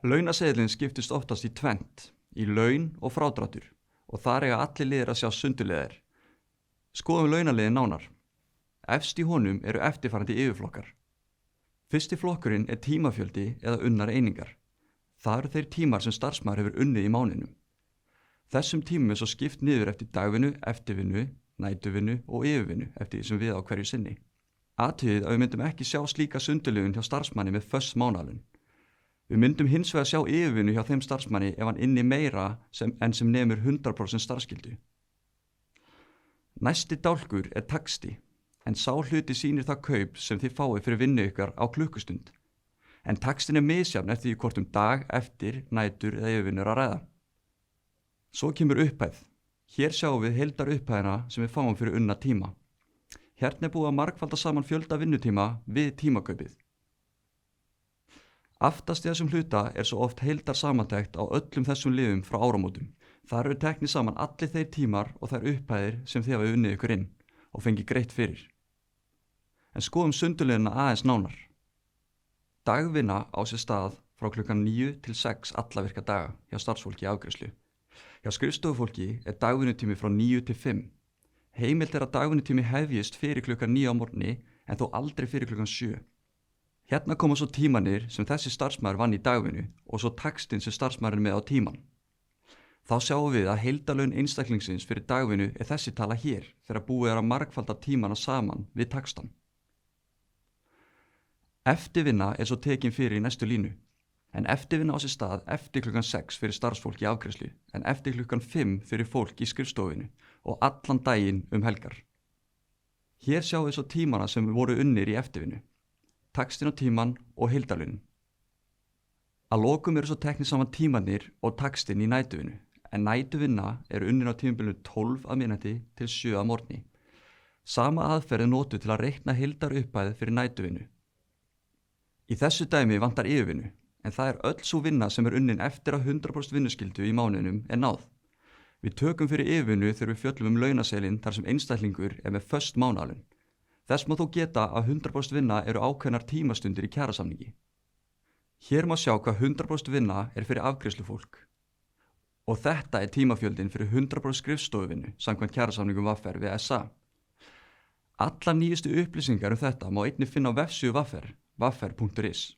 Launaseðlinn skiptist oftast í tvennt, í laun og frádráttur, og þar eiga allir liðir að sjá sunduliðir. Skoðum launaliðin nánar. Efst í honum eru eftirfarandi yfirflokkar. Fyrsti flokkurinn er tímafjöldi eða unnar einingar. Það eru þeir tímar sem starfsmaður hefur unnið í mánuðinum. Þessum tímum er svo skipt niður eftir dagvinnu, eftirvinnu, nætuvinnu og yfirvinnu eftir því sem við á hverju sinni. Athugið að við myndum ekki sjá slíka sundurliðun hjá starfsmanni með föst mánaðarlaun. Við myndum hins vegar sjá yfirvinnu hjá þeim starfsmanni ef hann inni meira en sem nemur 100% starfskyldu. Næsti dálkur er taxti, en sá hluti sýnir það kaup sem þið fáið fyrir vinnu ykkar á klukkustund. En taxtin er misjafn eftir því hvort dag, eftir, nætur eða yfirvinnur að ræða. Svo kemur upphæð. Hér sjáum við heildar upphæðina sem við fáum fyrir unna tíma. Hérna er búið að margfalda saman fjölda vinnutíma við tímakaupið. Aftast í þessum hluta er svo oft heildar samantekt á öllum þessum liðum frá áramótum. Þar eru teknir saman allir þeir tímar og þær upphæðir sem þið hafið unnið ykkur inn og fengið greitt fyrir. En skoðum sundurliðina aðeins nánar. Dagvinna á sér stað frá klukkan 9 til 6 alla virka daga hjá starfsfólki í afgreiðslu. Hjá skrifstofufólki er dagvinnutími frá 9 til 5. Heimilt er að dagvinnutími hefjist fyrir klukkan 9 á morgni en þó aldrei fyrir klukkan 7. Hérna koma svo tímanir sem þessi starfsmaður vann í dagvinnu og svo taxtinn sem starfsmaðurinn með á tíman. Þá sjáum við að heildarlaun einstaklingsins fyrir dagvinnu er þessi tala hér þegar búið er að margfalda tímana saman við taxtan. Eftirvinna er svo tekin fyrir í næstu línu, en eftirvinna á sér stað eftir klukkan 6 fyrir starfsfólk í afgreiðslu, en eftir klukkan 5 fyrir fólk í skrifstofinu og allan daginn helgar. Hér sjáum við svo tímana sem voru unnir í eftirvinnu, taxtin á tíman og heildarlaunin. Að lokum eru svo teknir saman tímanir og taxtin í nætuvinnu, en nætuvinna er unnin á tímabilinu 12 að miðnætti til 7 að morgni. Sama aðferð er notuð til að reikna heildar upphæð fyrir nætuvinnu. Í þessu dæmi vantar yfirvinnu, en það er öll sú vinna sem er unnin eftir að 100% vinnuskyldu í mánuðinum er náð. Við tökum fyrir yfirvinnu þegar við fjöllum launaseðilinn þar sem einstaklingur er með föst mánaðarlaun. Þess má þó geta að 100% vinna eru ákveðnar tímastundir í kjarasamningi. Hér má sjá hvað 100% vinna er fyrir afgreiðslufólk. Og þetta er tímafjöldin fyrir 100% skrifstofuvinnu samkvæmt kjarasamningum VR við SA. Alla nýjustu upplýsingar þetta má einnig finna á vefsíðu VR, vafr.is.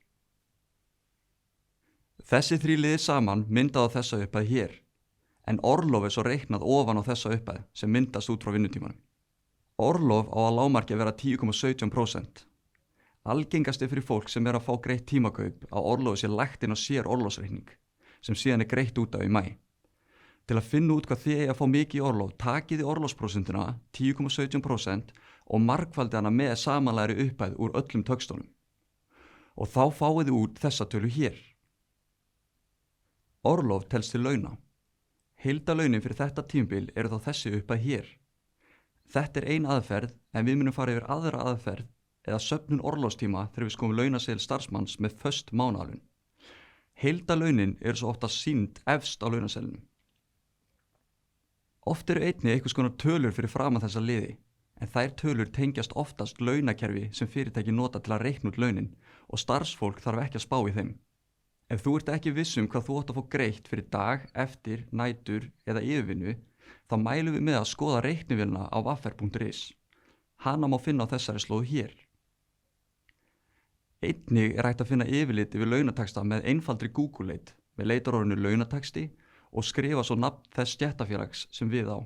Þessi þrír liðir saman myndað á þessa upphæð hér, en orlof er svo reiknað ofan á þessa upphæð sem myndast út frá vinnutímanum. Orlof á að lágmarki að vera 10,17%. Algengast er fyrir fólk sem er að fá greitt tímakaup að orlofi sé lagt inn á sér orlofsreikning, sem síðan er greitt út af í maí. Til að finna út hvað þið eigi að fá mikið í orlof, takið þið orlofsprósentuna 10,17% og margfaldið hana með samanlegri upphæð úr öllum töxtunum. Og þá fáið þið út þessa tölu hér. Orlof telst til launa. Heildarlaunin fyrir þetta tímabil eru þá þessi upphæð hér. Þetta er ein aðferð, en við munum fara yfir aðra aðferð eða söfnun orlofstíma þegar við skoðum launaseðil starfsmanns með föst mánaðarlaun. Heildarlaunin eru svo oftast sýnd efst á launaseðlinum. Oft eru einnig einhvers konar tölur fyrir framan þessa liði, en þær tölur tengjast oftast launakerfi sem fyrirtæki nota til að reikna út launin og starfsfólk þarf ekki að spá í þeim. Ef þú ert ekki viss hvað þú átt að fá greitt fyrir dag, eftir, nætur eða yfirvinnu, þá mælum við með að skoða reiknivélina á vafr.is. Hana má finna á þessari slóðu hér. Einnig er hægt að finna yfirlit yfir launataxta með einfaldri Google-leit með leitarorðinu launataxti og skrifa svo nafn þess stéttarfélags sem við á.